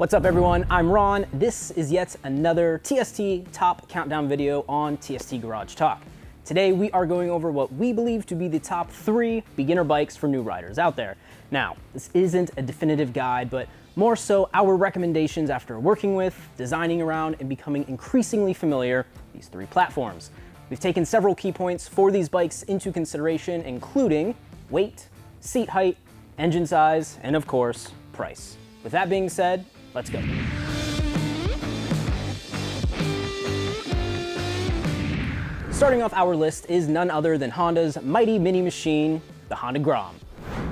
What's up everyone, I'm Ron. This is yet another TST Top Countdown video on TST Garage Talk. Today we are going over what we believe to be the top 3 beginner bikes for new riders out there. Now, this isn't a definitive guide, but more so our recommendations after working with, designing around, and becoming increasingly familiar with these 3 platforms. We've taken several key points for these bikes into consideration, including weight, seat height, engine size, and of course, price. With that being said, let's go. Starting off our list is none other than Honda's mighty mini machine, the Honda Grom.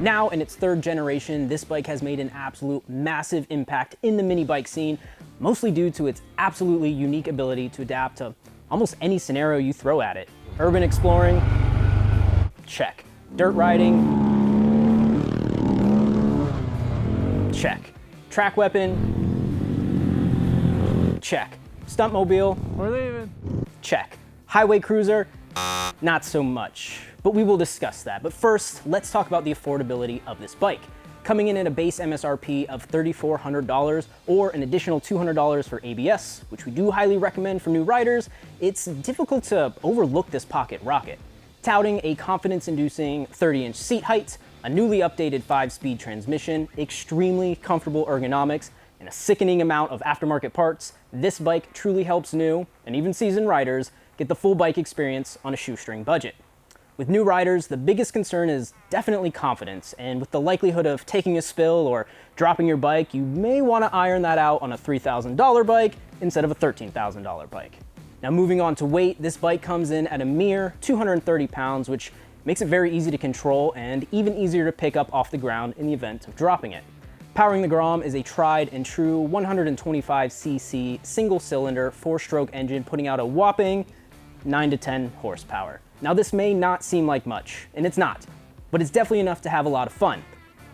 Now in its 3rd generation, this bike has made an absolute massive impact in the mini bike scene, mostly due to its absolutely unique ability to adapt to almost any scenario you throw at it. Urban exploring, check. Dirt riding, check. Track weapon, check. Stuntmobile, we're leaving, check. Highway cruiser, not so much, but we will discuss that. But first, let's talk about the affordability of this bike. Coming in at a base MSRP of $3,400 or an additional $200 for ABS, which we do highly recommend for new riders, it's difficult to overlook this pocket rocket. Touting a confidence-inducing 30-inch seat height, a newly updated 5-speed transmission, extremely comfortable ergonomics, and a sickening amount of aftermarket parts, this bike truly helps new, and even seasoned riders, get the full bike experience on a shoestring budget. With new riders, the biggest concern is definitely confidence, and with the likelihood of taking a spill or dropping your bike, you may want to iron that out on a $3,000 bike instead of a $13,000 bike. Now moving on to weight, this bike comes in at a mere 230 pounds, which makes it very easy to control and even easier to pick up off the ground in the event of dropping it. Powering the Grom is a tried and true 125cc single-cylinder 4-stroke engine putting out a whopping 9 to 10 horsepower. Now this may not seem like much, and it's not, but it's definitely enough to have a lot of fun,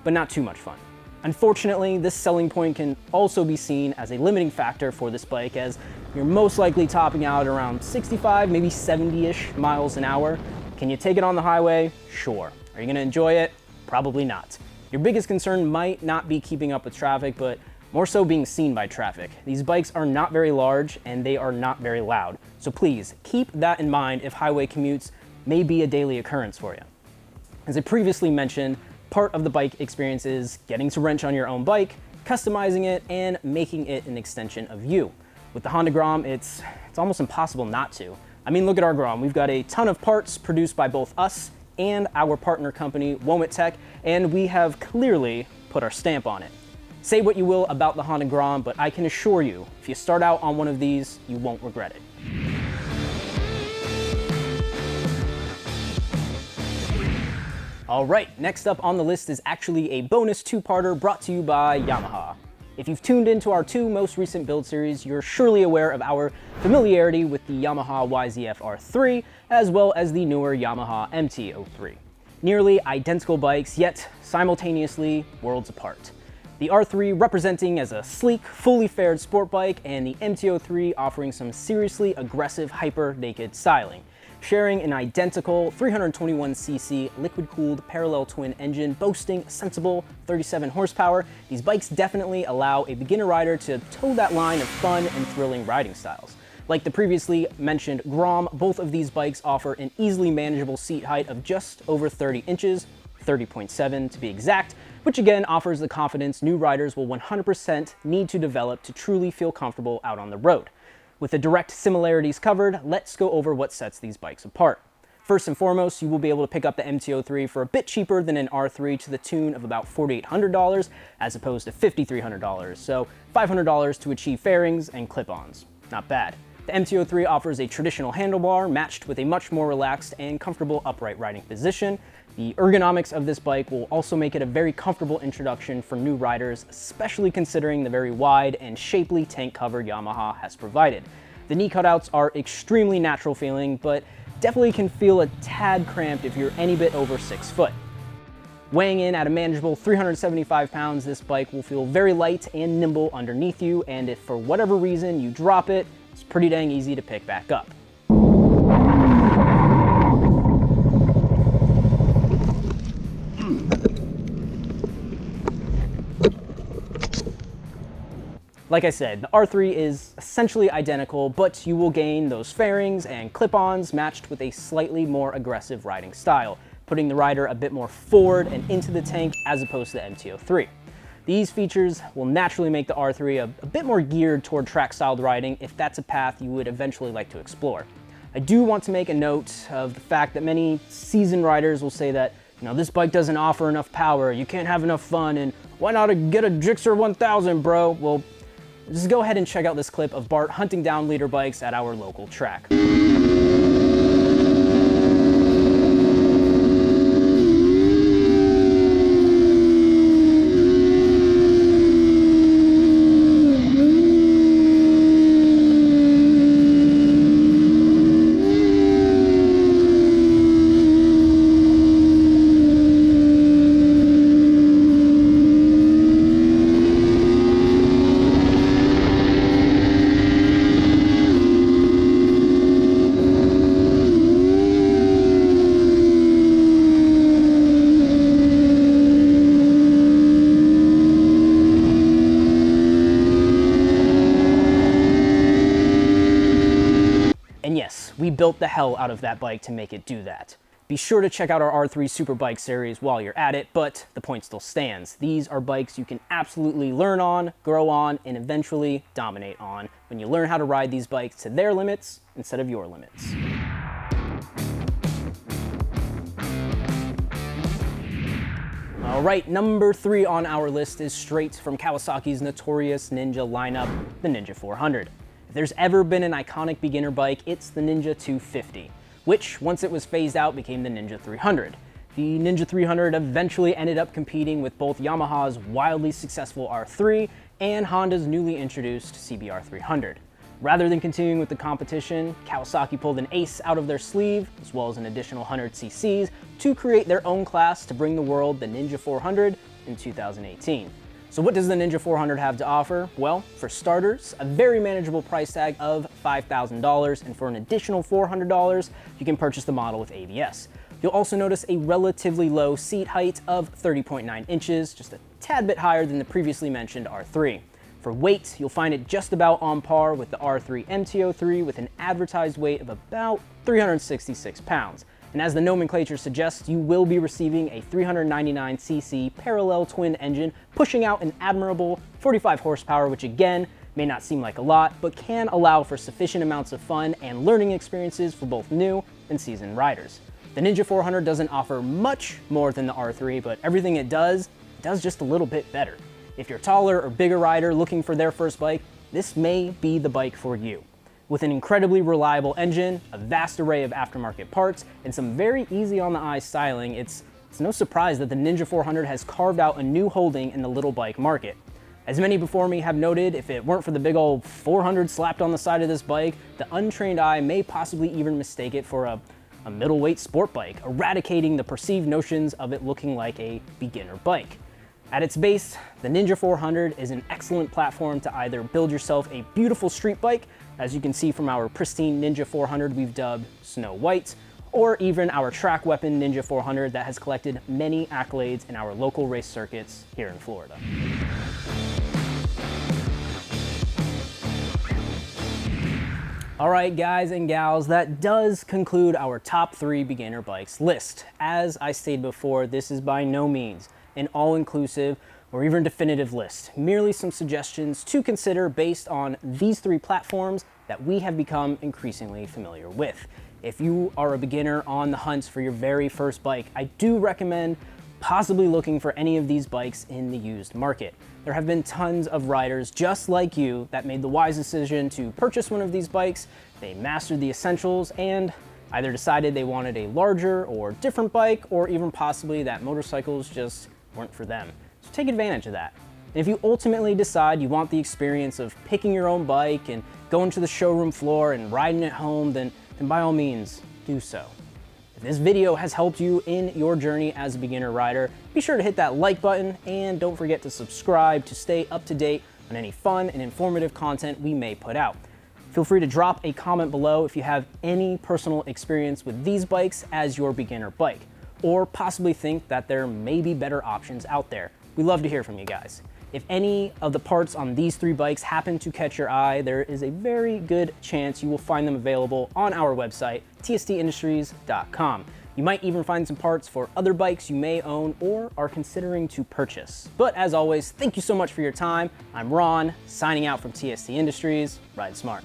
but not too much fun. Unfortunately, this selling point can also be seen as a limiting factor for this bike, as you're most likely topping out around 65, maybe 70-ish miles an hour. Can you take it on the highway? Sure. Are you gonna enjoy it? Probably not. Your biggest concern might not be keeping up with traffic, but more so being seen by traffic. These bikes are not very large and they are not very loud. So please keep that in mind if highway commutes may be a daily occurrence for you. As I previously mentioned, part of the bike experience is getting to wrench on your own bike, customizing it, and making it an extension of you. With the Honda Grom, it's almost impossible not to. I mean, look at our Grom. We've got a ton of parts produced by both us and our partner company, Womit Tech, and we have clearly put our stamp on it. Say what you will about the Honda Grom, but I can assure you, if you start out on one of these, you won't regret it. All right, next up on the list is actually a bonus 2-parter brought to you by Yamaha. If you've tuned into our 2 most recent build series, you're surely aware of our familiarity with the Yamaha YZF R3, as well as the newer Yamaha MT03. Nearly identical bikes, yet simultaneously worlds apart. The R3 representing as a sleek, fully fared sport bike, and the MT03 offering some seriously aggressive hyper-naked styling. Sharing an identical 321cc liquid-cooled parallel twin engine boasting a sensible 37 horsepower, these bikes definitely allow a beginner rider to toe that line of fun and thrilling riding styles. Like the previously mentioned Grom, both of these bikes offer an easily manageable seat height of just over 30 inches, 30.7 to be exact, which again offers the confidence new riders will 100% need to develop to truly feel comfortable out on the road. With the direct similarities covered, let's go over what sets these bikes apart. First and foremost, you will be able to pick up the MT03 for a bit cheaper than an R3 to the tune of about $4,800 as opposed to $5,300, so $500 to achieve fairings and clip-ons. Not bad. The MT03 offers a traditional handlebar matched with a much more relaxed and comfortable upright riding position. The ergonomics of this bike will also make it a very comfortable introduction for new riders, especially considering the very wide and shapely tank cover Yamaha has provided. The knee cutouts are extremely natural feeling, but definitely can feel a tad cramped if you're any bit over 6 foot. Weighing in at a manageable 375 pounds, this bike will feel very light and nimble underneath you, and if for whatever reason you drop it, it's pretty dang easy to pick back up. Like I said, the R3 is essentially identical, but you will gain those fairings and clip-ons matched with a slightly more aggressive riding style, putting the rider a bit more forward and into the tank as opposed to the MT03. These features will naturally make the R3 a bit more geared toward track-styled riding if that's a path you would eventually like to explore. I do want to make a note of the fact that many seasoned riders will say that, this bike doesn't offer enough power, you can't have enough fun, and why not get a Gixxer 1000, bro? Well, just go ahead and check out this clip of Bart hunting down leader bikes at our local track. And yes, we built the hell out of that bike to make it do that. Be sure to check out our R3 Superbike series while you're at it, but the point still stands. These are bikes you can absolutely learn on, grow on, and eventually dominate on when you learn how to ride these bikes to their limits instead of your limits. All right, number 3 on our list is straight from Kawasaki's notorious Ninja lineup, the Ninja 400. If there's ever been an iconic beginner bike, it's the Ninja 250, which, once it was phased out, became the Ninja 300. The Ninja 300 eventually ended up competing with both Yamaha's wildly successful R3 and Honda's newly introduced CBR 300. Rather than continuing with the competition, Kawasaki pulled an ace out of their sleeve, as well as an additional 100 cc's, to create their own class to bring the world the Ninja 400 in 2018. So what does the Ninja 400 have to offer? Well, for starters, a very manageable price tag of $5,000, and for an additional $400, you can purchase the model with ABS. You'll also notice a relatively low seat height of 30.9 inches, just a tad bit higher than the previously mentioned R3. For weight, you'll find it just about on par with the R3 MT03 with an advertised weight of about 366 pounds. And as the nomenclature suggests, you will be receiving a 399cc parallel twin engine pushing out an admirable 45 horsepower, which again, may not seem like a lot, but can allow for sufficient amounts of fun and learning experiences for both new and seasoned riders. The Ninja 400 doesn't offer much more than the R3, but everything it does just a little bit better. If you're a taller or bigger rider looking for their first bike, this may be the bike for you. With an incredibly reliable engine, a vast array of aftermarket parts, and some very easy on the eye styling, it's no surprise that the Ninja 400 has carved out a new holding in the little bike market. As many before me have noted, if it weren't for the big old 400 slapped on the side of this bike, the untrained eye may possibly even mistake it for a middleweight sport bike, eradicating the perceived notions of it looking like a beginner bike. At its base, the Ninja 400 is an excellent platform to either build yourself a beautiful street bike, as you can see from our pristine Ninja 400 we've dubbed Snow White, or even our track weapon Ninja 400 that has collected many accolades in our local race circuits here in Florida. All right, guys and gals, that does conclude our top 3 beginner bikes list. As I stated before, this is by no means an all-inclusive or even definitive list, merely some suggestions to consider based on these 3 platforms that we have become increasingly familiar with. If you are a beginner on the hunt for your very first bike, I do recommend possibly looking for any of these bikes in the used market. There have been tons of riders just like you that made the wise decision to purchase one of these bikes. They mastered the essentials and either decided they wanted a larger or different bike, or even possibly that motorcycles just weren't for them. So take advantage of that. And if you ultimately decide you want the experience of picking your own bike and going to the showroom floor and riding it home, then by all means, do so. If this video has helped you in your journey as a beginner rider, be sure to hit that like button and don't forget to subscribe to stay up to date on any fun and informative content we may put out. Feel free to drop a comment below if you have any personal experience with these bikes as your beginner bike, or possibly think that there may be better options out there. We love to hear from you guys. If any of the parts on these 3 bikes happen to catch your eye, there is a very good chance you will find them available on our website, tsdindustries.com. You might even find some parts for other bikes you may own or are considering to purchase. But as always, thank you so much for your time. I'm Ron, signing out from TSD Industries. Ride smart.